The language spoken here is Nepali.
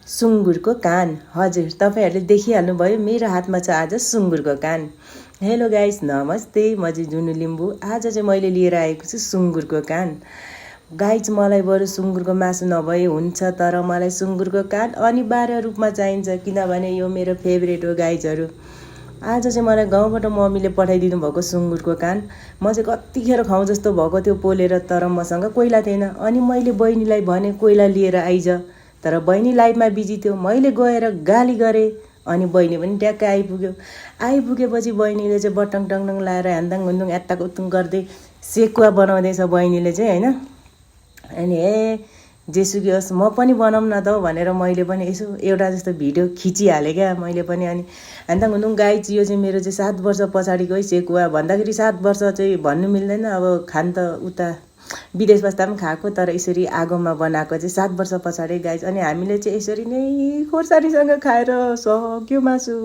सुँगुरको कान। हजुर, तपाईहरुले देखिहाल्नुभयो मेरो हातमा छ आज सुँगुरको कान। हेलो गाइस, नमस्ते। म चाहिँ जुनु लिम्बू। आज चाहिँ मैले लिएर आएको छु सुँगुरको कान। गाइस, मलाई बरु सुँगुरको मासु नभए हुन्छ, तर मलाई सुँगुरको कान अनिवार्य रूपमा चाहिन्छ, किनभने यो मेरो फेभरेट हो गाइजहरु। आज चाहिँ मलाई गाउँबाट मम्मीले पठाइदिनु भएको सुँगुरको कान। म चाहिँ कतिखेर खाउँ जस्तो भएको थियो पोलेर, तर मसँग कोइला थिएन। अनि मैले बहिनीलाई भने कोइला लिएर आइज, तर बहिनी लाइभमा बिजी थियो। मैले गएर गाली गरेँ, अनि बहिनी पनि ट्याक्कै आइपुग्यो। आइपुगेपछि बहिनीले चाहिँ बटङ टङ लाएर ह्यान्दाङ हुन्दुङ यात्ताक उत्तुङ गर्दै सेकुवा बनाउँदैछ बहिनीले चाहिँ, हैन। अनि जेसुकै होस्, म पनि बनाऊँ न त भनेर मैले पनि यसो एउटा जस्तो भिडियो खिचिहालेँ क्या मैले पनि। अनि ह्यान्दाङ हुन्दुङ गाइज, यो चाहिँ मेरो चाहिँ 7 वर्ष पछाडिको है सेकुवा। भन्दाखेरि 7 वर्ष चाहिँ भन्नु मिल्दैन, अब खान त उता विदेश बस्दा पनि खाएको, तर यसरी आगोमा बनाएको चाहिँ 7 वर्ष पछाडि गाइज। अनि हामीले चाहिँ यसरी नै खोर्सानीसँग खाएर सक्यो मासु।